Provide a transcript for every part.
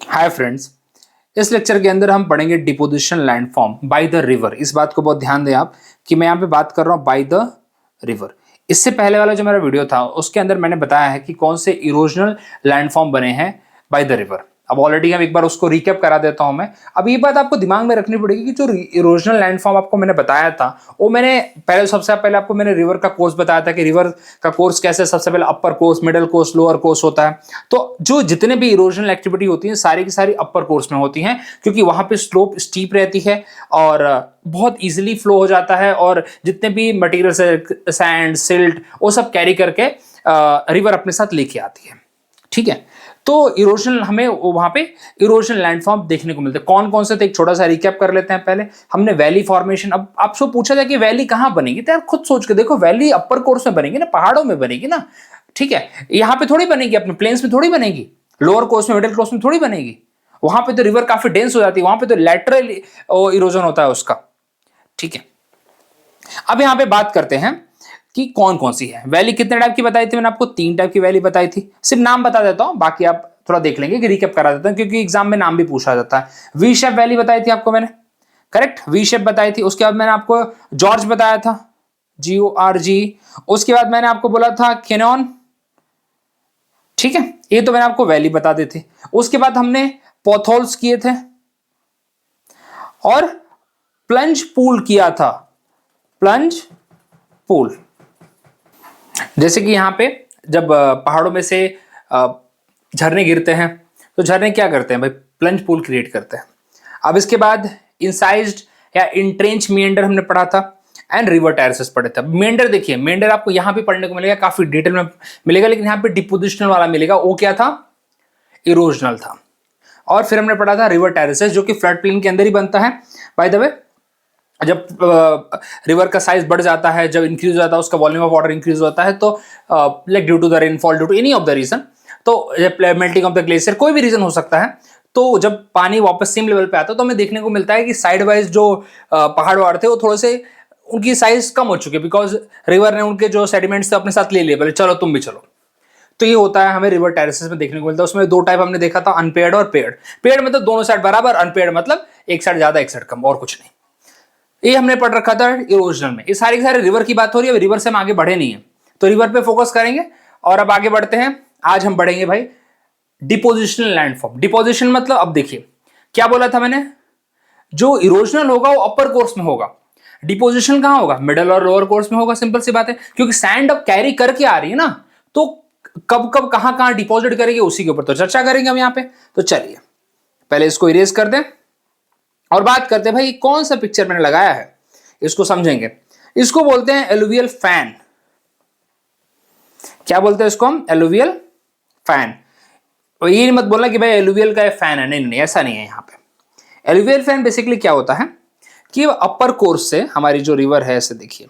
Hi friends, इस lecture के अंदर हम पढ़ेंगे deposition landform bye the river. इस बात को बहुत ध्यान दें आप कि मैं यहाँ पे बात कर रहा हूँ बाय द रिवर। इससे पहले वाला जो मेरा वीडियो था उसके अंदर मैंने बताया है कि कौन से इरोजनल लैंडफॉर्म बने हैं बाय द रिवर। अब ऑलरेडी हम एक बार उसको रिकैप करा देता हूं मैं। अब ये बात आपको दिमाग में रखनी पड़ेगी कि जो इरोजनल लैंडफॉर्म आपको मैंने बताया था वो मैंने पहले सबसे पहले आपको मैंने रिवर का कोर्स बताया था कि रिवर का कोर्स कैसे सबसे पहले upper course, middle course, lower course होता है। तो जो जितने भी इरोजनल एक्टिविटी होती है सारी की सारी अपर कोर्स में होती हैं, क्योंकि वहां पे स्लोप स्टीप रहती है और बहुत इजीली फ्लो हो जाता है और जितने भी मटेरियल सैंड सिल्ट वो सब कैरी करके रिवर अपने साथ लेके आती है। ठीक है, तो इरोजन हमें वहां पे इरोजन लैंडफॉर्म देखने को मिलते हैं। कौन कौन से थे एक छोटा सा रिकैप कर लेते हैं। पहले हमने वैली फॉर्मेशन। अब आपसे पूछा जाए कि वैली कहां बनेगी, तो यार खुद सोच के देखो, वैली अपर कोर्स में बनेगी ना, पहाड़ों में बनेगी ना। ठीक है, यहां पे थोड़ी बनेगी, अपने प्लेन्स में थोड़ी बनेगी, लोअर कोर्स में मिडिल कोर्स में थोड़ी बनेगी। वहां पे तो रिवर काफी डेंस हो जाती है, वहां पे तो लैटरल इरोजन होता है उसका। ठीक है, अब यहां पे बात करते हैं कि कौन कौन सी है वैली। कितने टाइप की बताई थी मैंने आपको? 3 टाइप की वैली बताई थी। सिर्फ नाम बता देता हूं, बाकी आप थोड़ा देख लेंगे कि रिकैप करा देता हूं, क्योंकि एग्जाम में नाम भी पूछा जाता है। वी शेप वैली बताई थी आपको मैंने, करेक्ट, वी शेप बताई थी। उसके बाद मैंने आपको जॉर्ज बताया था, GORG। उसके बाद मैंने आपको बोला था कैनॉन। ठीक है, ये तो मैंने आपको वैली बता दी थी। उसके बाद हमने पोथोल्स किए थे और प्लंज पूल किया था, प्लंज पूल। जैसे कि यहां पे जब पहाड़ों में से झरने गिरते हैं तो झरने क्या करते हैं भाई? प्लंज पूल क्रिएट करते हैं। अब इसके बाद इंसाइज्ड या इंट्रेंच मेंडर हमने पढ़ा था एंड रिवर टेरेसेस पढ़े थे। मेंडर देखिए, मेंडर आपको यहां पे पढ़ने को मिलेगा, काफी डिटेल में मिलेगा, लेकिन यहां पे डिपोजिशनल वाला मिलेगा। वो क्या था? इरोजनल था। और फिर हमने पढ़ा था रिवर टेरेसेस, जो कि फ्लड प्लेन के अंदर ही बनता है। बाय द वे, जब रिवर का साइज बढ़ जाता है, जब इंक्रीज हो जाता है, उसका वॉल्यूम ऑफ वाटर इंक्रीज होता है, तो like due to the rainfall, due to any of the reason, तो मेल्टिंग ऑफ द ग्लेशियर, कोई भी रीजन हो सकता है, तो जब पानी वापस सेम लेवल पे आता है तो हमें देखने को मिलता है कि साइड वाइज जो पहाड़ वहाड़ थे वो थोड़े से उनकी साइज कम हो चुके, बिकॉज रिवर ने उनके जो सेडिमेंट्स थे अपने साथ ले लिए, बोले चलो तुम भी चलो। तो ये होता है हमें रिवर टेरेसेस में देखने को मिलता है। उसमें 2 टाइप हमने देखा था, अनपेयर्ड और पेयर्ड। पेयर्ड मतलब दोनों साइड बराबर, अनपेयर्ड मतलब एक साइड ज्यादा एक साइड कम, और कुछ नहीं। ये हमने पढ़ रखा था इरोजनल में। ये सारी रिवर की बात हो रही है, रिवर से हम आगे बढ़े नहीं है, तो रिवर पे फोकस करेंगे। और अब आगे बढ़ते हैं, आज हम बढ़ेंगे भाई डिपोजिशनल लैंडफॉर्म। डिपोजिशन मतलब, अब देखिए क्या बोला था मैंने, जो इरोजनल होगा वो अपर कोर्स में होगा, डिपोजिशन कहां होगा? मिडिल और लोअर कोर्स में होगा। सिंपल सी बात है, क्योंकि सैंड अब कैरी करके आ रही है ना, तो कब कब कहां कहां डिपॉजिट करेंगे उसी के ऊपर तो चर्चा करेंगे हम यहां पे। तो चलिए पहले इसको इरेज कर दें और बात करते हैं भाई कौन सा पिक्चर मैंने लगाया है, इसको समझेंगे। इसको बोलते हैं एलुवियल फैन। क्या बोलते हैं इसको हम? Alluvial fan. और ये मत बोलना कि भाई एलुवियल का फैन है, नहीं नहीं, ऐसा नहीं है। यहां पे एलुवियल फैन बेसिकली क्या होता है कि अपर कोर्स से हमारी जो रिवर है, ऐसे देखिए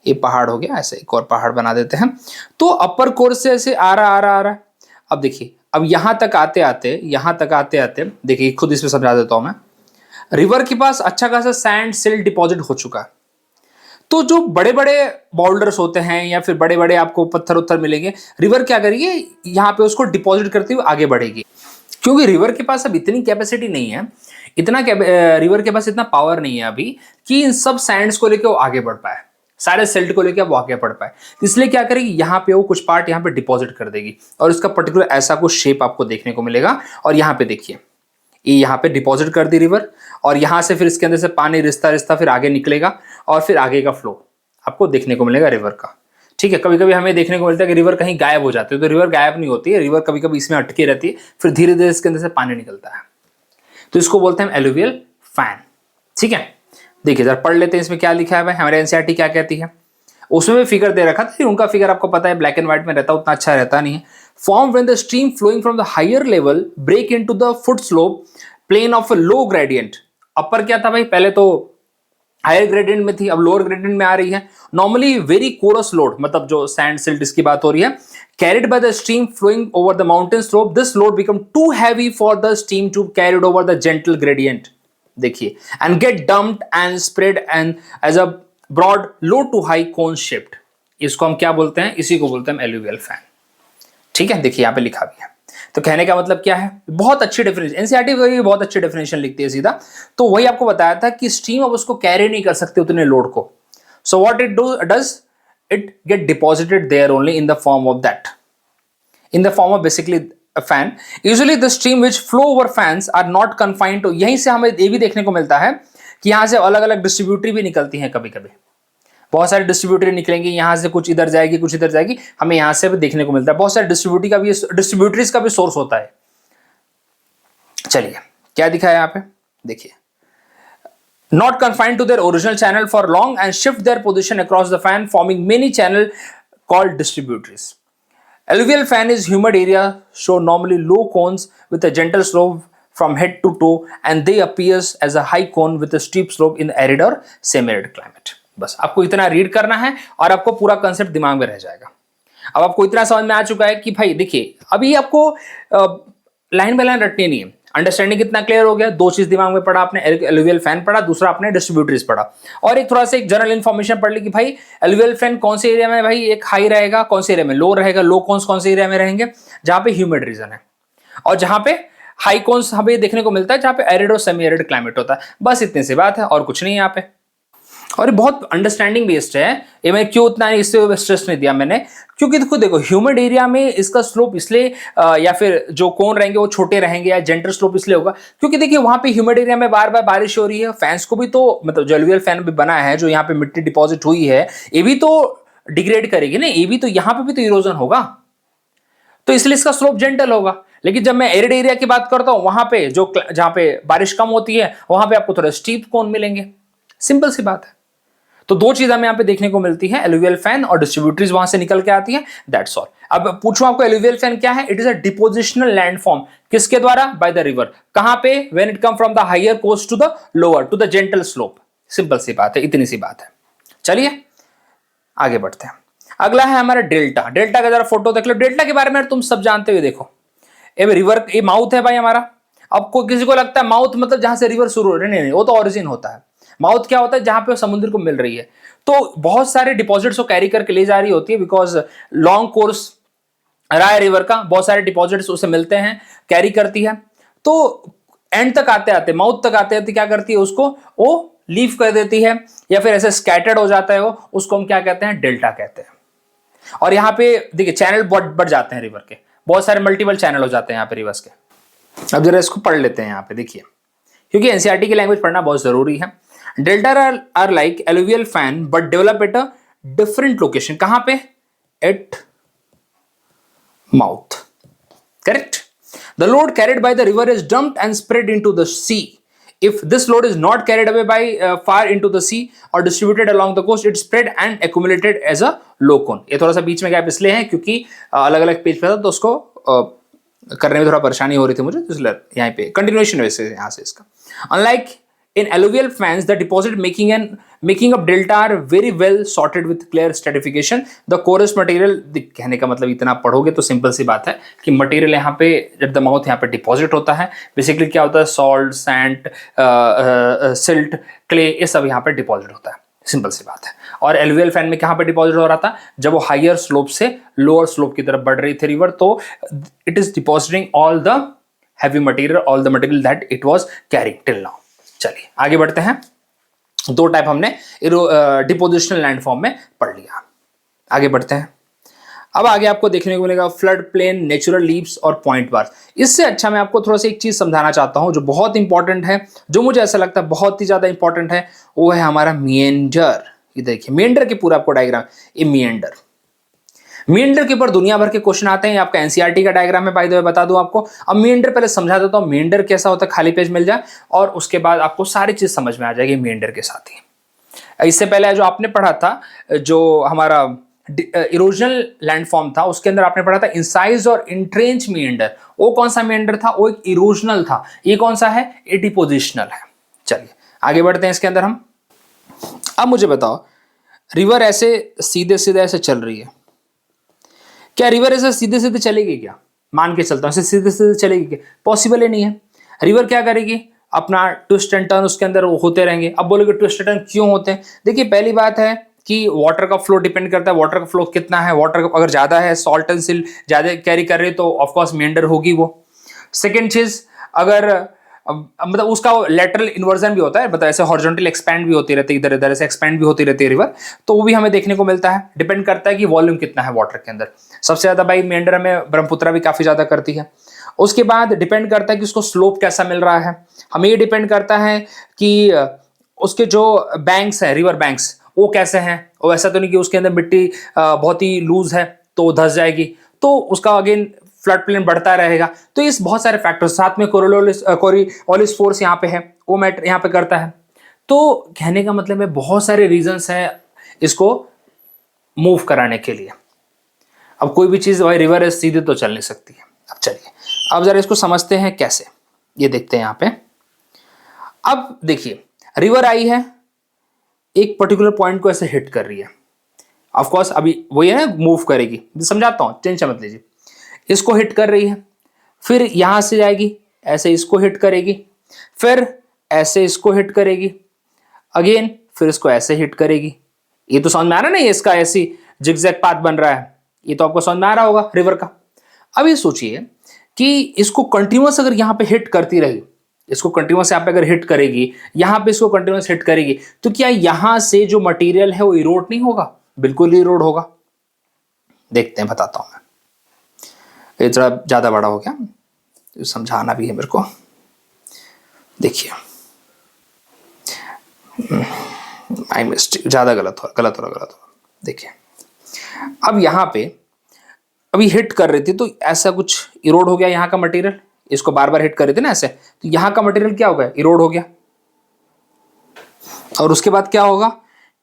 ये पहाड़ हो गया, ऐसे एक और पहाड़ बना देते हैं, तो अपर कोर्स से ऐसे आ रहा आ रहा आ रहा। अब देखिए, अब यहां तक आते आते देखिए, खुद इसमें समझा देता हूं मैं। रिवर के पास अच्छा खासा सैंड सिल्ट डिपॉजिट हो चुका है, तो जो बड़े बड़े बाउल्डर्स होते हैं या फिर बड़े बड़े आपको पत्थर उत्थर मिलेंगे, रिवर क्या करेगी, यहाँ पे उसको डिपॉजिट करते हुए आगे बढ़ेगी। क्योंकि रिवर के पास अब इतनी कैपेसिटी नहीं है, रिवर के पास इतना पावर नहीं है अभी कि इन सब सैंड्स को लेकर वो आगे बढ़ पाए, सारे सिल्ट को लेकर वो आगे बढ़ पाए। इसलिए क्या करेगी, यहाँ पे वो कुछ पार्ट यहाँ पे डिपॉजिट कर देगी और इसका पर्टिकुलर ऐसा कुछ शेप आपको देखने को मिलेगा। और यहाँ पे देखिए, ये यहाँ पे डिपॉजिट कर दी रिवर, और यहां से फिर इसके अंदर से पानी रिश्ता रिश्ता फिर आगे निकलेगा और फिर आगे का फ्लो आपको देखने को मिलेगा रिवर का। ठीक है, कभी कभी हमें देखने को मिलता है कि रिवर कहीं गायब हो जाती है, तो रिवर गायब नहीं होती है, रिवर कभी कभी इसमें अटकी रहती है, फिर धीरे धीरे इसके अंदर से पानी निकलता है, तो इसको बोलते हैं एलुवियल फैन। ठीक है, देखिए जरा पढ़ लेते हैं इसमें क्या लिखा है भाई, हमारे एनसीईआरटी क्या कहती है। उसमें भी फिगर दे रखा था, उनका फिगर आपको पता है ब्लैक एंड व्हाइट में रहता है, उतना अच्छा रहता नहीं है। Form when the stream flowing from the higher level break into the foot slope plain of a low gradient. Upper क्या था भाई, पहले तो हायर ग्रेडियंट में थी, अब लोअर ग्रेडियंट में आ रही है। नॉर्मली वेरी कोरस लोड, मतलब जो सैंड सिल्ट इसकी बात हो रही है, carried by the stream flowing over the mountain slope, this load become too heavy for the stream to carried over the gentle gradient. देखिए, and get dumped and spread and as a broad low to high cone shaped. इसको हम क्या बोलते हैं? इसी को बोलते हैं एलुवियल फैन। ठीक है, देखिए यहां पे लिखा भी है। तो कहने का मतलब क्या है, बहुत अच्छी डेफिनेशन, एनसीईआरटी भी बहुत अच्छी डेफिनेशन लिखती है सीधा। तो वही आपको बताया था कि स्ट्रीम अब उसको कैरी नहीं कर सकते उतने लोड को, so what it does, it get deposited there only in the form of that, in the form of basically a fan. Usually the stream which flow over fans are not confined to, यहीं से हमें ये भी देखने को मिलता है कि यहां से अलग अलग डिस्ट्रीब्यूटरी भी निकलती हैं, कभी कभी बहुत सारी डिस्ट्रीब्यूटरी निकलेंगी, यहां से कुछ इधर जाएगी कुछ इधर जाएगी, हमें यहां से भी देखने को मिलता है, बहुत सारे डिस्ट्रीब्यूटरीज का भी सोर्स होता है। चलिए क्या दिखा है यहाँ पे, देखिए, not confined to their original channel for long and shift their position across the fan, forming many channel called distributaries. Alluvial fan is humid area, show normally low cones with a gentle slope from head to toe, and they appears as a high cone with a steep slope in arid or semi-arid climate. बस आपको इतना read करना है और आपको पूरा concept दिमाग में रह जाएगा। अब आपको इतना समझ में आ चुका है कि भाई देखिए, अभी आपको लाइन बाय लाइन रटनी नहीं है, अंडरस्टैंडिंग कितना क्लियर हो गया, दो चीज दिमाग में पढ़ा आपने, एलुवियल फैन पढ़ा, दूसरा आपने डिस्ट्रीब्यूटरीज पढ़ा, और एक थोड़ा सा एक जनरल इन्फॉर्मेशन पढ़ ली कि भाई एलुवियल फैन कौन से एरिया में भाई एक हाई रहेगा, कौन से एरिया में लो रहेगा, लो कौन से एरिया में रहेंगे जहां पे ह्यूमिड रीजन है, और जहां पे हाई कौन्स हमें देखने को मिलता है जहां पे एरिड और सेमी एरिड क्लाइमेट होता है। बस इतनी सी बात है और कुछ नहीं है यहाँ पे, और ये बहुत अंडरस्टैंडिंग बेस्ड है। ये मैं क्यों उतना इससे स्ट्रेस नहीं दिया मैंने, क्योंकि देखो ह्यूमिड एरिया में इसका स्लोप इसलिए या फिर जो कोन रहेंगे वो छोटे रहेंगे या जेंटल स्लोप इसलिए होगा क्योंकि देखिए वहां पे ह्यूमिड एरिया में बार बार बारिश हो रही है, फैंस को भी तो मतलब जो एलुवियल फैन भी बना है, जो यहाँ पे मिट्टी डिपॉजिट हुई है, ये भी तो डिग्रेड करेगी ना, ये भी तो यहाँ पे भी तो इरोजन होगा, तो इसलिए इसका स्लोप जेंटल होगा। लेकिन जब मैं एरिड एरिया की बात करता हूं वहां पे जो जहां पे बारिश कम होती है वहां पे आपको थोड़ा स्टीप कोन मिलेंगे, सिंपल सी बात है। तो दो चीज हमें यहाँ पे देखने को मिलती है, एलुवियल फैन और डिस्ट्रीब्यूटरीज वहां से निकल के आती है, दैट्स ऑल। अब पूछूं आपको एलुवियल फैन क्या है, it is a depositional landform, किसके द्वारा, बाय द रिवर, कहां पे, when it come from the higher coast to the lower to the gentle slope, simple सी बात है, इतनी सी बात है। चलिए आगे बढ़ते हैं, अगला है हमारा डेल्टा। डेल्टा का जरा फोटो देख लो, डेल्टा के बारे में तुम सब जानते हुए देखो, ये रिवर, ये माउथ है भाई हमारा। अब किसी को लगता है माउथ मतलब जहां से रिवर शुरू हो रही है, नहीं, वो तो ओरिजिन होता है। माउथ क्या होता है, जहां पे समुद्र को मिल रही है, तो बहुत सारे डिपॉजिट्स को कैरी करके ले जा रही होती है, बिकॉज लॉन्ग कोर्स रहा है रिवर का, बहुत सारे डिपॉजिट्स उसे मिलते हैं, कैरी करती है, तो एंड तक आते आते, माउथ तक आते आते क्या करती है, उसको वो लीव कर देती है या फिर ऐसे स्कैटर्ड हो जाता है वो, उसको हम क्या कहते हैं, डेल्टा कहते हैं। और यहाँ पे देखिए चैनल बढ़ जाते हैं रिवर के, बहुत सारे मल्टीपल चैनल हो जाते हैं यहाँ पे रिवर्स के। अब जरा इसको पढ़ लेते हैं यहाँ पे, देखिए, क्योंकि एनसीईआरटी की लैंग्वेज पढ़ना बहुत जरूरी है। Delta are like alluvial fan but develop at a different location, कहां पे, at mouth, correct. The load carried by the river is dumped and spread into the sea. If this load is not carried away by far into the sea or distributed along the coast, it spread and accumulated as a low cone. ये थोड़ा सा बीच में gap इसलिए है क्योंकि अलग अलग page पे था तो उसको करने में थोड़ा परेशानी हो रही थी मुझे, तो इसलिए यहाँ पे कंटिन्यूएशन वैसे यहाँ से इसका। Unlike in alluvial fans, the deposit making up delta are very well sorted with clear stratification. The coarse material, कहने का मतलब इतना पढ़ोगे तो सिंपल सी बात है कि मटेरियल यहाँ पे जब द माउथ यहाँ पे डिपॉजिट होता है, बेसिकली क्या होता है, सॉल्ट, सैंड, सिल्ट, क्ले, ये सब यहाँ पे डिपॉजिट होता है, सिंपल सी बात है। और एलुवियल फैन में कहाँ पे डिपॉजिट हो रहा था, जब वो हायर स्लोप से लोअर स्लोप की तरफ बढ़ रही थी रिवर, तो it is depositing all the heavy material, all the material that it was carrying till now. चलिए आगे बढ़ते हैं, दो टाइप हमने डिपोजिशनल लैंडफॉर्म में पढ़ लिया, आगे बढ़ते हैं। अब आगे आपको देखने को मिलेगा फ्लड प्लेन, नेचुरल लीव्स और पॉइंट बार्स। इससे अच्छा मैं आपको थोड़ा सा एक चीज समझाना चाहता हूं जो बहुत इंपॉर्टेंट है, जो मुझे ऐसा लगता है बहुत ही ज्यादा इंपॉर्टेंट है, वो है हमारा मिएंडर। ये देखिए मिएंडर के पूरा आपको डायग्राम, ये मिएंडर के ऊपर दुनिया भर के क्वेश्चन आते हैं, आपका एनसीईआरटी का डायग्राम है, बाय द वे बता दूं आपको। अब मिएंडर पहले समझा देता हूं, मिएंडर कैसा होता है, खाली पेज मिल जाए और उसके बाद आपको सारी चीज समझ में आ जाएगी मिएंडर के साथ ही। इससे पहले जो आपने पढ़ा था, जो हमारा इरोजनल लैंडफॉर्म था, उसके अंदर आपने पढ़ा था इंसाइज और इंट्रेंच मिएंडर। वो कौन सा मिएंडर था, वो एक इरोजनल था, ये कौन सा है, ये डिपोजिशनल है। चलिए आगे बढ़ते हैं इसके अंदर हम। अब मुझे बताओ, रिवर ऐसे सीधे सीधे ऐसे चल रही है, क्या रिवर ऐसे सीधे सीधे चलेगी क्या, मान के चलता हूं ऐसे सीधे सीधे चलेगी क्या, पॉसिबल ही नहीं है। रिवर क्या करेगी, अपना ट्विस्ट एंड टर्न उसके अंदर होते रहेंगे। अब बोलोगे ट्विस्ट एंड टर्न क्यों होते हैं, देखिए पहली बात है कि वाटर का फ्लो डिपेंड करता है, वाटर का फ्लो कितना है, वाटर अगर ज्यादा है, सॉल्ट एंड सिल्ट ज्यादा कैरी कर रहे तो ऑफकोर्स मेंढर होगी वो। सेकेंड चीज, अगर मतलब उसका लेटरल इन्वर्जन भी होता है, मतलब ऐसे हॉरिजॉन्टल एक्सपैंड भी होती रहती है, इधर इधर ऐसे एक्सपैंड भी होती रहती है रिवर, तो वो भी हमें देखने को मिलता है। डिपेंड करता है कि वॉल्यूम कितना है वाटर के अंदर। सबसे ज्यादा भाई मेंढर में ब्रह्मपुत्रा भी काफी ज्यादा करती है। उसके बाद डिपेंड करता है कि उसको स्लोप कैसा मिल रहा है। हमें ये डिपेंड करता है कि उसके जो बैंक्स है, रिवर बैंक्स, वो कैसे हैं। वो ऐसा तो नहीं कि उसके अंदर मिट्टी बहुत ही लूज है तो धस जाएगी, तो उसका अगेन फ्लड प्लेन बढ़ता रहेगा। तो इस बहुत सारे फैक्टर्स, साथ में कोरियोलिस फोर्स यहाँ पे है, वो मैटर यहाँ पे करता है। तो कहने का मतलब है बहुत सारे रीजंस हैं इसको मूव कराने के लिए। अब कोई भी चीज भाई रिवर है सीधे तो चल नहीं सकती है। अब चलिए अब जरा इसको समझते हैं कैसे, ये देखते हैं यहाँ पे। अब देखिए रिवर आई है, एक पर्टिकुलर पॉइंट को ऐसे हिट कर रही है। ऑफ कोर्स अभी वो ये है मूव करेगी, समझाता हूं, टेंशन मत लीजिए। इसको हिट कर रही है, फिर यहां से जाएगी, ऐसे इसको हिट करेगी, फिर ऐसे इसको हिट करेगी, अगेन फिर इसको ऐसे हिट करेगी। ये तो समझ में आ रहा है ना, ये इसका ऐसी जिगजैग पाथ बन रहा है, ये तो आपको समझ में आ रहा होगा रिवर का। अब ये सोचिए कि इसको कंटिन्यूअस अगर यहां पे हिट करती रही, इसको कंटिन्यूअस यहाँ पे अगर हिट करेगी, यहां पे इसको कंटिन्यूअस हिट करेगी, तो क्या यहां से जो मटेरियल है वो इरोड नहीं होगा? बिल्कुल इरोड होगा। देखते हैं, बताता हूं मैं। ये थोड़ा ज्यादा बड़ा हो गया, तो समझाना भी है मेरे को। देखिए माय मिस्टेक, ज्यादा गलत हो। देखिए अब यहां पे अभी हिट कर रही थी तो ऐसा कुछ इरोड हो गया यहाँ का मटेरियल। इसको बार बार हिट कर रहे थे ना ऐसे, तो यहाँ का मटेरियल क्या हो गया? इरोड हो गया। और उसके बाद क्या होगा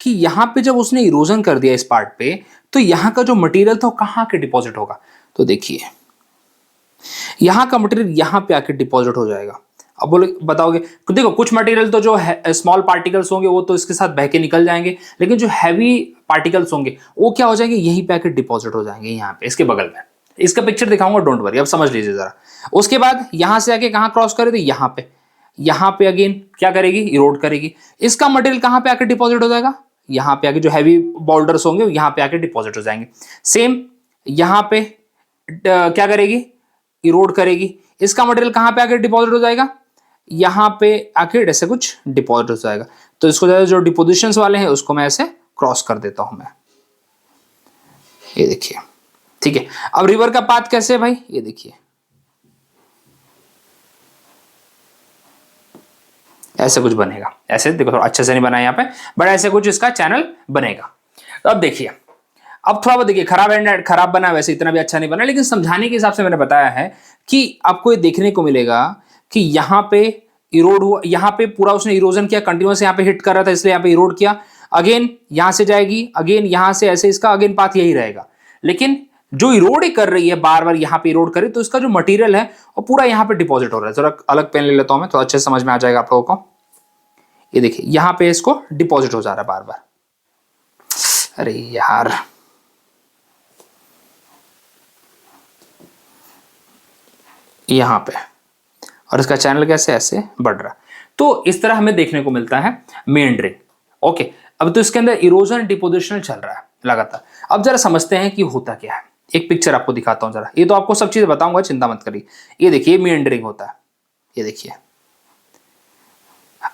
कि यहाँ पे जब उसने इरोजन कर दिया इस पार्ट पे, तो यहाँ का जो मटेरियल था वो कहाँ के डिपॉजिट होगा? तो देखिए यहाँ का मटेरियल यहाँ पे आके डिपॉजिट हो जाएगा। अब बोले बताओगे, देखो कुछ मटेरियल तो जो स्मॉल पार्टिकल्स होंगे वो तो इसके साथ बह के निकल जाएंगे, लेकिन जो हैवी पार्टिकल्स होंगे वो क्या हो जाएंगे? यहीं पे आके डिपॉजिट हो जाएंगे, यहाँ पे इसके बगल में। इसका पिक्चर दिखाऊंगा, डोंट वरी, अब समझ लीजिए जरा। उसके बाद यहां से आके कहां क्रॉस करे? तो यहाँ पे अगेन क्या करेगी? इरोड करेगी। इसका मटेरियल कहां पे आके डिपॉजिट हो जाएगा? यहाँ पे आके जो हैवी बोल्डर्स होंगे यहाँ पे आके डिपॉजिट हो जाएंगे। सेम यहाँ पे क्या करेगी? इरोड करेगी। इसका मटेरियल कहां पे आके डिपॉजिट हो जाएगा? यहाँ पे आके ऐसे कुछ डिपॉजिट हो जाएगा। तो इसको जो डिपोजिशंस वाले हैं उसको मैं ऐसे क्रॉस कर देता हूं मैं, ये देखिए, ठीक है। अब रिवर का पाथ कैसे है भाई? ये देखिए ऐसे कुछ बनेगा, ऐसे देखो, थोड़ा अच्छे से नहीं बना यहाँ पे, बट ऐसे कुछ इसका चैनल बनेगा। तो अब देखिए, अब थोड़ा बहुत देखिए, खराब बना, वैसे इतना भी अच्छा नहीं बना, लेकिन समझाने के हिसाब से मैंने बताया है कि आपको ये देखने को मिलेगा कि यहाँ पे इरोड हुआ, यहाँ पे पूरा उसने इरोजन किया, कंटिन्यूअस यहाँ पे हिट कर रहा था इसलिए यहाँ पे इरोड किया। अगेन यहां से जाएगी, अगेन यहां से ऐसे, इसका अगेन पाथ यही रहेगा। लेकिन जो इरोड कर रही है, बार बार यहाँ पे इरोड कर रही है, तो इसका जो मटेरियल है वो पूरा यहाँ पे डिपॉजिट हो रहा है। जरा अलग पेन ले लेता हूं मैं, तो अच्छे समझ में आ जाएगा आप लोगों को। ये देखिए यहाँ पे इसको डिपॉजिट हो जा रहा है बार बार। अरे यार, यहाँ पे, और इसका चैनल कैसे ऐसे बढ़ रहा है। तो इस तरह हमें देखने को मिलता है मेंढरिंग। ओके, अब तो इसके अंदर इरोजन डिपोजिशन चल रहा है लगातार। अब जरा समझते हैं कि होता क्या है। एक पिक्चर आपको दिखाता हूं जरा, ये तो आपको सब चीज बताऊंगा, चिंता मत करिए। ये देखिए मेंढरिंग होता है, ये देखिए।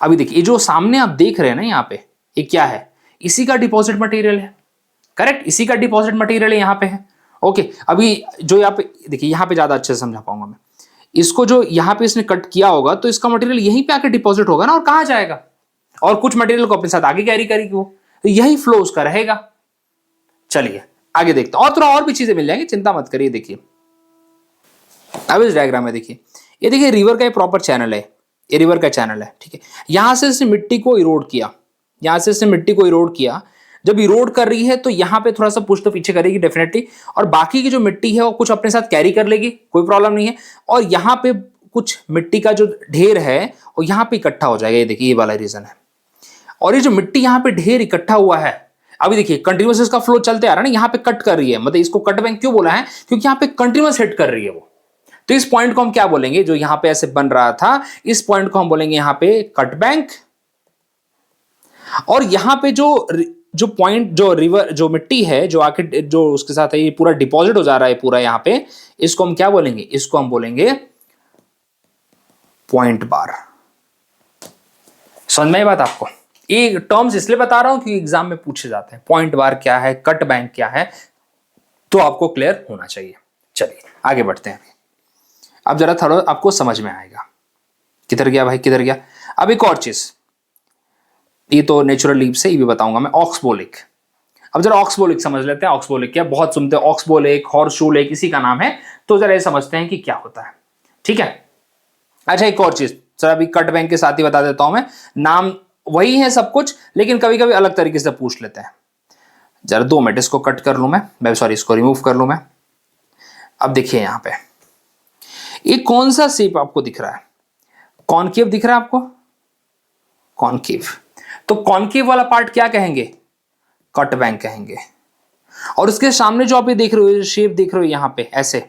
अभी देखिए ये जो सामने आप देख रहे हैं ना यहाँ पे, ये क्या है? इसी का डिपॉजिट मटेरियल है, करेक्ट, इसी का डिपॉजिट मटेरियल यहाँ पे है। ओके, अभी जो यहाँ पे देखिए, यहाँ पे ज्यादा अच्छे से समझा पाऊंगा मैं। इसको जो यहाँ पे इसने कट किया होगा तो इसका मटेरियल यहीं पे आके डिपॉजिट होगा ना, और कहाँ जाएगा? और कुछ मटेरियल को अपने साथ आगे कैरी करेगी वो, तो यही फ्लो उसका रहेगा। चलिए आगे देखते हैं, और थोड़ा और भी चीजें मिल जाएंगी, चिंता मत करिए। देखिए अब इस डायग्राम में देखिए, ये देखिए रिवर का एक प्रॉपर चैनल है, ये रिवर का चैनल है, ठीक है। यहां से इसने मिट्टी को इरोड किया, यहां से इसने मिट्टी को इरोड किया। जब इरोड कर रही है तो यहाँ पे थोड़ा सा पुश तो पीछे करेगी डेफिनेटली, और बाकी की जो मिट्टी है वो कुछ अपने साथ कैरी कर लेगी, कोई प्रॉब्लम नहीं है। और यहाँ पे कुछ मिट्टी का जो ढेर है वो यहाँ पे इकट्ठा हो जाएगा, ये देखिए ये वाला रीजन है। और ये जो मिट्टी यहाँ पे ढेर इकट्ठा हुआ है, अभी देखिए कंटिन्यूअस इसका फ्लो चलते आ रहा है ना, यहाँ पे कट कर रही है, मतलब इसको कट बैंक क्यों बोला है? क्योंकि यहाँ पे कंटिन्यूअस हिट कर रही है वो। तो इस पॉइंट को हम क्या बोलेंगे? जो यहाँ पे ऐसे बन रहा था, इस पॉइंट को हम बोलेंगे यहाँ पे कट बैंक। और यहाँ पे जो जो पॉइंट, जो रिवर, जो मिट्टी है, जो आके जो उसके साथ है, ये पूरा डिपॉजिट हो जा रहा है पूरा यहाँ पे, इसको हम क्या बोलेंगे? इसको हम बोलेंगे पॉइंट बार। समझ में आई बात आपको? ये टर्म्स इसलिए बता रहा हूं कि एग्जाम में पूछे जाते हैं, पॉइंट बार क्या है, कट बैंक क्या है, तो आपको क्लियर होना चाहिए। चलिए आगे बढ़ते हैं। अब जरा थोड़ा आपको समझ में आएगा। किधर गया भाई, किधर गया? अब एक और चीज, ये तो नेचुरल लीप से ये भी बताऊंगा मैं, ऑक्सबोलिक। अब जरा ऑक्सबोलिक समझ लेते हैं। ऑक्सबोलिक क्या, बहुत सुनते हैं ऑक्सबोलिक, हॉर्सशू लेक, इसी का नाम है। तो जरा ये समझते हैं कि क्या होता है, ठीक है? अच्छा एक और चीज सर, अभी कट बैंक के साथ ही बता देता हूं मैं, नाम वही है सब कुछ, लेकिन कभी कभी अलग तरीके से पूछ लेते हैं। जरा 2 मिनट इसको कट कर लूं मैं सॉरी इसको रिमूव कर लूं मैं। अब देखिए यहां पे ये कौन सा शेप आपको दिख रहा है? कॉनकेव दिख रहा है आपको? कॉनकेव। तो कॉनकेव वाला पार्ट क्या कहेंगे? कट बैंक कहेंगे। और उसके सामने जो आप ये देख रहे हो, शेप देख रहे हो यहां पे, ऐसे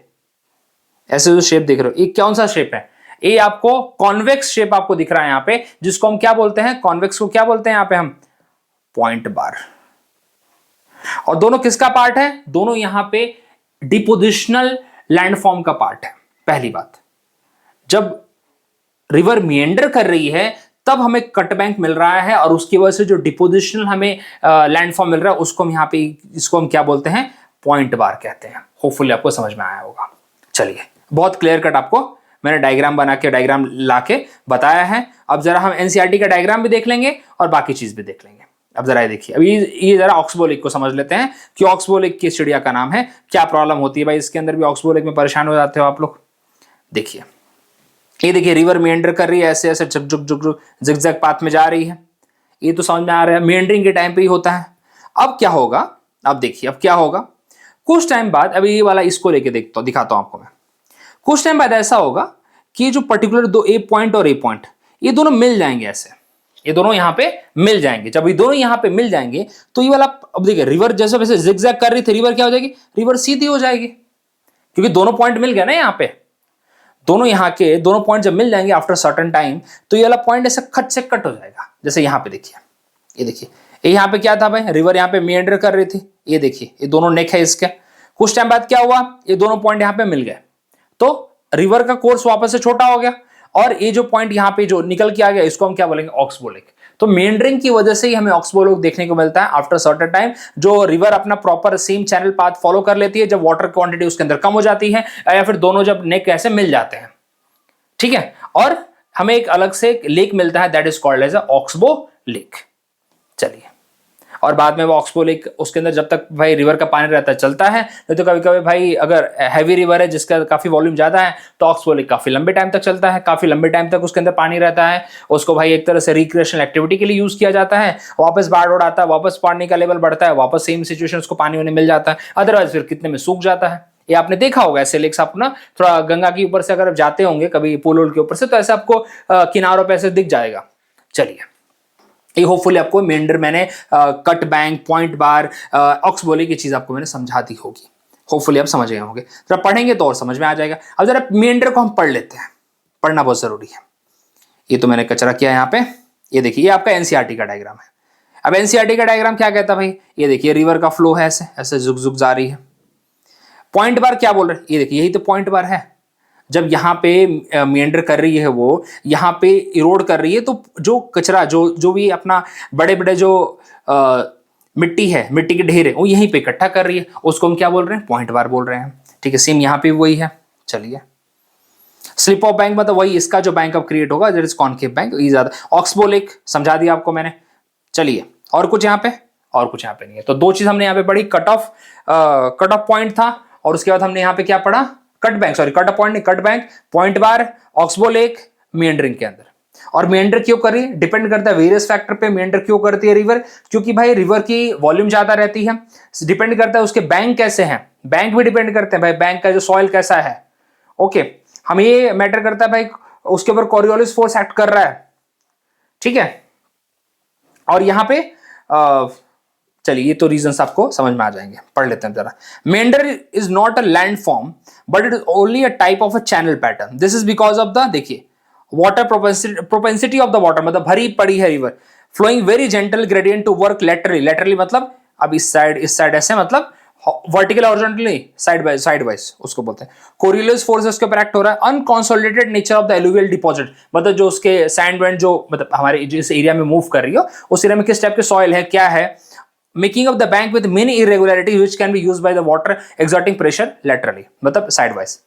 ऐसे जो शेप देख रहे हो, ये कौन सा शेप है? ये आपको कॉन्वेक्स शेप आपको दिख रहा है यहां पे, जिसको हम क्या बोलते हैं? कॉन्वेक्स को क्या बोलते हैं यहां पे हम? पॉइंट बार। और दोनों किसका पार्ट है? दोनों यहां पे डिपोजिशनल लैंडफॉर्म का पार्ट है। पहली बात, जब रिवर मिएंडर कर रही है तब हमें कट बैंक मिल रहा है, और उसकी वजह से जो डिपोजिशनल हमें लैंडफॉर्म मिल रहा है उसको हम यहाँ पे, इसको हम क्या बोलते हैं? पॉइंट बार कहते हैं। होपफुली आपको समझ में आया होगा। चलिए बहुत क्लियर कट आपको मैंने डायग्राम बना के, डायग्राम लाके बताया है। अब जरा हम एनसीईआरटी का डायग्राम भी देख लेंगे और बाकी चीज भी देख लेंगे। अब जरा ये देखिए, अभी ये जरा ऑक्सबोलिक को समझ लेते हैं कि ऑक्सबोलिक किस चिड़िया का नाम है, क्या प्रॉब्लम होती है भाई इसके अंदर भी, ऑक्सबोलिक में परेशान हो जाते हो आप लोग। देखिए ये देखिए, रिवर मेंडर कर रही है, ऐसे ऐसे झुक झुक झुक झुक जिगजैग पाथ में जा रही है। ये तो समझ में आ रहा है, मेंडरिंग के टाइम पे ही होता है। अब क्या होगा? अब देखिए अब क्या होगा, कुछ टाइम बाद, अभी ये वाला इसको लेके देखता हूं, दिखाता हूं आपको मैं। कुछ टाइम बाद ऐसा होगा कि जो पर्टिकुलर दो ए पॉइंट और ए पॉइंट, ये दोनों मिल जाएंगे ऐसे, ये दोनों यहां पे मिल जाएंगे। जब ये दोनों यहां पे मिल जाएंगे तो ये वाला, अब देखिए रिवर जैसे वैसे जिगजैग कर रही थी, रिवर क्या हो जाएगी? रिवर सीधी हो जाएगी, क्योंकि दोनों पॉइंट मिल गए ना यहां पे। दोनों यहाँ के दोनों पॉइंट जब मिल जाएंगे आफ्टर सर्टेन टाइम, तो ये वाला पॉइंट ऐसे खट से कट हो जाएगा। जैसे यहाँ पे देखिए, ये देखिए, ये यहाँ पे क्या था भाई? रिवर यहाँ पे मिएंडर कर रही थी, ये देखिए ये दोनों नेक है इसके। कुछ टाइम बाद क्या हुआ? ये दोनों पॉइंट यहाँ पे मिल गए, तो रिवर का कोर्स वापस से छोटा हो गया, और ये जो पॉइंट यहाँ पे जो निकल के आ गया, इसको हम क्या बोलेंगे? ऑक्सबोलिक। तो मेंडरिंग की वजह से ही हमें ऑक्सबोलिक देखने को मिलता है आफ्टर सर्टेन टाइम। जो रिवर अपना proper same channel path follow कर लेती है, जब वाटर क्वांटिटी उसके अंदर कम हो जाती है, या फिर दोनों जब नेक ऐसे मिल जाते हैं, ठीक है। और हमें एक अलग से लेक मिलता है, that is called as oxbow lake. चलिए, और बाद में वो ऑक्सबो लेक, उसके अंदर जब तक भाई रिवर का पानी रहता है चलता है, नहीं तो कभी कभी भाई अगर हैवी रिवर है जिसका काफी वॉल्यूम ज्यादा है, तो ऑक्सबो लेक काफी लंबे टाइम तक चलता है, काफी लंबे टाइम तक उसके अंदर पानी रहता है। उसको भाई एक तरह से रिक्रिएशनल एक्टिविटी के लिए यूज किया जाता है। वापस बाढ़ उड़ आता है, वापस पानी का लेवल बढ़ता है, वापस सेम सिचुएशन उसको पानी होने मिल जाता है, अदरवाइज फिर कितने में सूख जाता है। ये आपने देखा होगा ऐसे लेक्स, आप ना थोड़ा गंगा के ऊपर से अगर जाते होंगे कभी पुल के ऊपर से, तो ऐसे आपको किनारों पे ऐसे दिख जाएगा। चलिए, ये होपफुली आपको मेंडर, मैंने कट बैंक, पॉइंट बार, ऑक्सबोलिक की चीज आपको मैंने समझा दी होगी। होपफुली आप समझ गए होंगे, जरा पढ़ेंगे तो और समझ में आ जाएगा। अब जरा मेंडर को हम पढ़ लेते हैं, पढ़ना बहुत जरूरी है। ये तो मैंने कचरा किया यहाँ पे, ये देखिए, ये आपका एनसीईआरटी का डायग्राम है। अब एनसीईआरटी का डायग्राम क्या कहता है भाई? ये देखिए रिवर का फ्लो है, ऐसे ऐसे झुक झुक जा रही है। पॉइंट बार क्या बोल रहे हैं? ये देखिए यही तो पॉइंट बार है। जब यहाँ पे मेंडर कर रही है, वो यहाँ पे इरोड कर रही है, तो जो कचरा, जो भी अपना बड़े बड़े जो मिट्टी है, मिट्टी के ढेर है, वो यहीं पे इकट्ठा कर रही है, उसको हम क्या बोल रहे हैं? पॉइंट बार बोल रहे हैं। ठीक है, सेम यहाँ पे वही है। चलिए, स्लिप ऑफ बैंक मतलब वही, इसका जो बैंक अब क्रिएट होगा, दैट इज कॉनकेव बैंक। ये ज्यादा ऑक्सबो लेक समझा दिया आपको मैंने। चलिए, और कुछ यहाँ पे? और कुछ यहाँ पे नहीं है। तो 2 चीज हमने यहाँ पे पढ़ी, कट ऑफ पॉइंट था, और उसके बाद हमने यहाँ पे क्या पढ़ा? Cut bank, sorry cut off point नहीं, कट बैंक, पॉइंट बार, ऑक्सबो लेक, मेंडरिंग के अंदर। और मेंडर क्यों कर रही है? डिपेंड करता है वेरियस फैक्टर पे। मेंडर क्यों करती है रिवर? क्योंकि भाई रिवर की वॉल्यूम ज्यादा रहती है, डिपेंड करता है उसके बैंक कैसे हैं, बैंक भी डिपेंड करते हैं भाई, बैंक का जो सॉइल कैसा है। ओके, हम ये मैटर करता है भाई, उसके ऊपर कॉरियोलिस फोर्स एक्ट कर रहा है, ठीक है। और यहां पे चलिए, ये तो रीजंस आपको समझ में आ जाएंगे, पढ़ लेते हैं जरा। Meander is not a land form, but it is only a type of a channel pattern. This is because of the, देखिए, water propensity of the water, मतलब भरी पड़ी है river, flowing very gentle gradient to work laterally, laterally मतलब अब इस side ऐसे, मतलब वर्टिकल हॉरिजॉन्टली साइड वाइज उसको बोलते हैं। कोरियोलिस फोर्स उसके ऊपर एक्ट हो रहा है। Unconsolidated nature of the alluvial deposit, मतलब जो उसके सैंड वेंड जो मतलब हमारे जिस एरिया में मूव कर रही हो उस एरिया में किस टाइप के सॉइल है, क्या है। Making of the bank with many irregularities which can be used by the water exerting pressure laterally, मतलब sidewise.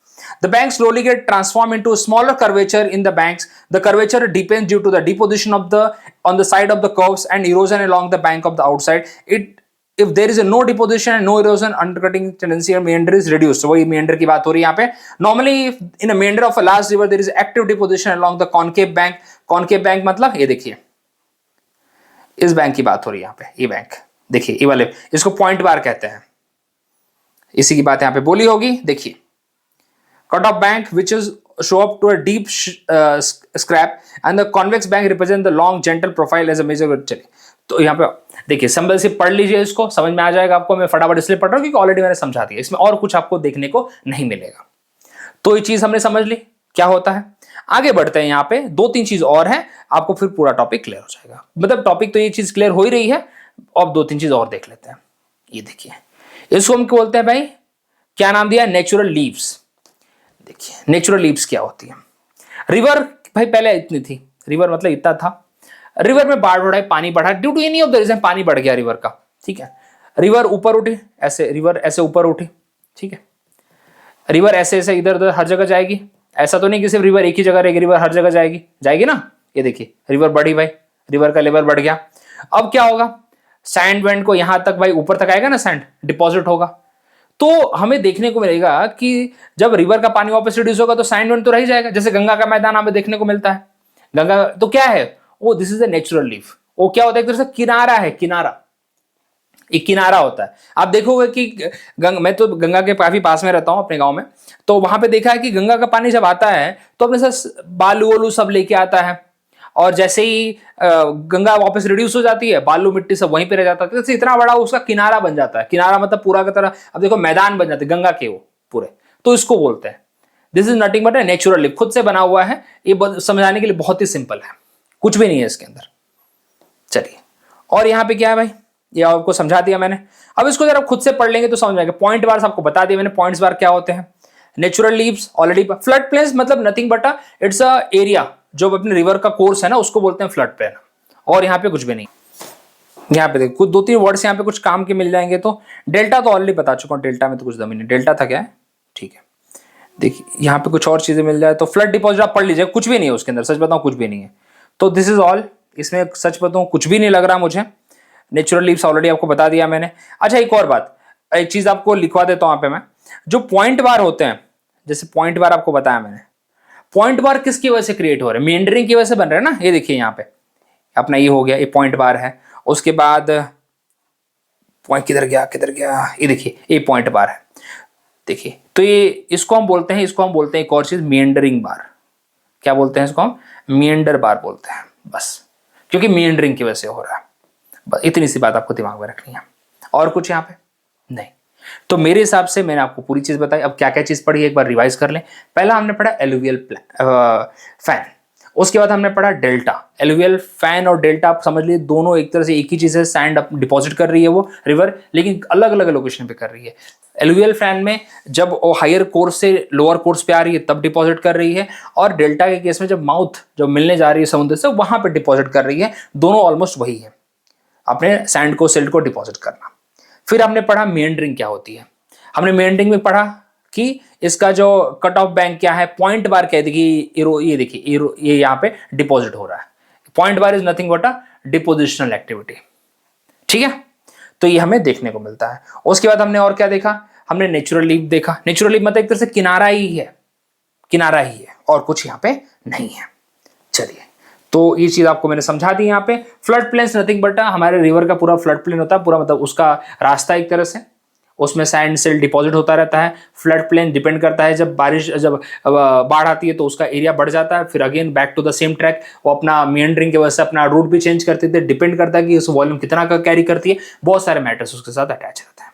The banks slowly get transformed into a smaller curvature in the banks. The curvature deepens due to the deposition of the on the side of the curves and erosion along the bank of the outside. If there is a no deposition and no erosion, undercutting tendency and meander is reduced. So वही meander की बात हो रही है यहाँ पे। Normally in a meander of a large river there is active deposition along the concave bank. Concave bank मतलब ये देखिए, इस बैंक की बात हो रही है यहाँ पे, ये बैंक देखिए, ये वाले, इसको पॉइंट बार कहते हैं। इसी की बात यहाँ पे बोली होगी, देखिए cut off bank which is show up to a deep scrap and the convex bank represent the long gentle profile as a major। चलिए तो यहाँ पे देखिए सिंबल से पढ़ लीजिए, इसको समझ में आ जाएगा आपको। मैं फटाफट इसलिए पढ़ रहा हूँ क्योंकि ऑलरेडी मैंने समझा दिया, इसमें और कुछ आपको देखने को नहीं मिलेगा। तो ये चीज हमने समझ ली क्या होता है। आगे बढ़ते हैं, यहाँ पे 2-3 चीज और है, आपको फिर पूरा टॉपिक क्लियर हो जाएगा। मतलब टॉपिक तो ये चीज क्लियर हो ही रही है, अब 2-3 चीज और देख लेते हैं। ये देखिए, इसको हम क्या बोलते हैं भाई, क्या नाम दिया, नेचुरल लीव्स। देखिए नेचुरल लीव्स क्या होती है। रिवर भाई पहले इतनी थी, रिवर मतलब इतना था, रिवर में बाढ़ बढ़ा, पानी बढ़ा, due to any of the reason पानी बढ़ गया रिवर का, ठीक है। रिवर ऊपर उठी ऐसे, रिवर ऐसे ऊपर उठी, ठीक है। रिवर ऐसे ऐसे इधर उधर हर जगह जाएगी, ऐसा तो नहीं कि सिर्फ रिवर एक ही जगह रहेगी, रिवर हर जगह जाएगी, जाएगी ना। ये देखिए रिवर बढ़ी भाई, रिवर का लेवल बढ़ गया। अब क्या होगा, सैंड वेंड को यहां तक भाई ऊपर तक आएगा ना, सैंड डिपॉजिट होगा। तो हमें देखने को मिलेगा कि जब रिवर का पानी वापस रिड्यूस होगा तो सैंड वेंड तो रह जाएगा। जैसे गंगा का मैदान हमें देखने को मिलता है, गंगा तो क्या है, वो this is a natural leaf. वो क्या होता है, एक तरह से किनारा है, किनारा, एक किनारा होता है। आप देखोगे कि मैं तो गंगा के काफी पास में रहता हूं अपने गांव में, तो वहां पे देखा है कि गंगा का पानी जब आता है तो अपने साथ बालू वालू सब लेके आता है, और जैसे ही गंगा वापस रिड्यूस हो जाती है बालू मिट्टी सब वहीं पे रह जाता है, तो इतना बड़ा उसका किनारा बन जाता है। किनारा मतलब पूरा का तरह, अब देखो मैदान बन जाते हैं गंगा के वो पूरे, तो इसको बोलते हैं this is nothing but a natural leaf, खुद से बना हुआ है। ये समझाने के लिए बहुत ही सिंपल है, कुछ भी नहीं है इसके अंदर। चलिए, और यहाँ पे क्या है भाई, ये आपको समझा दिया मैंने। अब इसको जरा खुद से पढ़ लेंगे तो समझ में आएगा। पॉइंट बार आपको बता दिया मैंने, पॉइंट्स बार क्या होते हैं। Natural leaves already. Flood plains मतलब nothing but it's a area, जो अपने रिवर का कोर्स है ना उसको बोलते हैं फ्लड प्लेन, और यहाँ पे कुछ भी नहीं। यहाँ पे देखो कुछ 2-3 वर्ड्स यहाँ पे कुछ काम के मिल जाएंगे। तो डेल्टा तो ऑलरेडी बता चुका हूँ, डेल्टा में तो कुछ दम ही नहीं, डेल्टा था क्या है, ठीक है। देखिए यहाँ पे कुछ और चीजें मिल जाए तो फ्लड डिपॉजिट आप पढ़ लीजिए, कुछ भी नहीं है उसके अंदर, सच बताऊं कुछ भी नहीं है। तो दिस इज ऑल, इसमें सच बताऊं कुछ भी नहीं लग रहा मुझे। नेचुरल लीव्स ऑलरेडी आपको बता दिया मैंने। अच्छा एक और बात, एक चीज आपको लिखवा देता हूं यहाँ पे मैं, जो पॉइंट बार होते हैं, जैसे पॉइंट बार आपको बताया मैंने, पॉइंट बार किसकी वजह से क्रिएट हो रहे हैं, मेंडरिंग की वजह से बन रहे हैं ना। ये देखिए यहाँ पे अपना ये हो गया, ये पॉइंट बार है। उसके बाद पॉइंट किधर गया, ये देखिए ये पॉइंट बार है, देखिए। तो ये इसको हम बोलते हैं एक और चीज मेंडरिंग बार। क्या बोलते हैं इसको हम, मेंडर बार बोलते हैं, बस, क्योंकि मेंडरिंग की वजह से हो रहा है। बस इतनी सी बात आपको दिमाग में रखनी है, और कुछ यहाँ पे नहीं। तो मेरे हिसाब से मैंने आपको पूरी चीज बताई। अब क्या क्या चीज पढ़ी एक बार रिवाइज कर लें। पहला हमने पढ़ा एलुवियल फैन, उसके बाद हमने पढ़ा डेल्टा। एलुवियल फैन और डेल्टा आप समझ लीजिए दोनों एक तरह से एक ही चीज है, सैंड डिपॉजिट कर रही है वो रिवर, लेकिन अलग अलग लोकेशन पे कर रही है। एलुवियल फैन में जब वो हायर कोर्स से लोअर कोर्स पे आ रही है तब डिपॉजिट कर रही है, और डेल्टा के केस में जब माउथ जब मिलने जा रही है समुद्र से वहां पे डिपॉजिट कर रही है। दोनों ऑलमोस्ट वही है, अपने सैंड को सिल्ट को डिपॉजिट करना। फिर हमने पढ़ा मेंडरिंग क्या होती है। हमने मेंडरिंग में पढ़ा कि इसका जो कट ऑफ बैंक क्या है, पॉइंट बार कहते कि ये देखिए ये यहाँ पे डिपॉजिट हो रहा है। Point bar is nothing but a depositional activity, ठीक है। तो ये हमें देखने को मिलता है। उसके बाद हमने और क्या देखा, हमने नेचुरल लीफ देखा। नेचुरल लीफ मतलब एक तरह से किनारा ही है, किनारा ही है, और कुछ यहाँ पे नहीं है। चलिए, तो ये चीज आपको मैंने समझा दी। यहाँ पे फ्लड प्लेन्स नथिंग बट हमारे रिवर का पूरा फ्लड प्लेन होता है, पूरा मतलब उसका रास्ता एक तरह से, उसमें सैंड सिल्ट डिपॉजिट होता रहता है। फ्लड प्लेन डिपेंड करता है, जब बाढ़ आती है तो उसका एरिया बढ़ जाता है, फिर again back to the same track. वो अपना मेंडरिंग की वजह से अपना रूट भी चेंज करते थे, डिपेंड करता है कि उस वॉल्यूम कितना का कैरी करती है, बहुत सारे मैटर्स उसके साथ अटैच रहता है।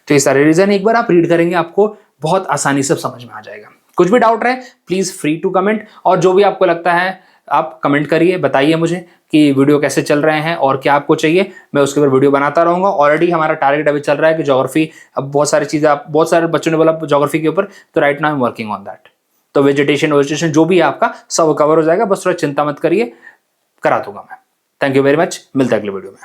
तो ये सारे रीजन एक बार आप रीड करेंगे आपको बहुत आसानी से समझ में आ जाएगा। कुछ भी डाउट रहे प्लीज फ्री टू कमेंट, और जो भी आपको लगता है आप कमेंट करिए, बताइए मुझे कि वीडियो कैसे चल रहे हैं और क्या आपको चाहिए, मैं उसके ऊपर वीडियो बनाता रहूँगा। ऑलरेडी हमारा टारगेट अभी चल रहा है कि ज्योग्राफी, अब बहुत सारी चीज़ें, आप बहुत सारे बच्चों ने बोला ज्योग्राफी के ऊपर, तो right now I am working on that. तो वेजिटेशन जो भी है आपका सब कवर हो जाएगा, बस थोड़ा चिंता मत करिए, करा दूंगा मैं। थैंक यू वेरी मच, मिलता है अगले वीडियो में।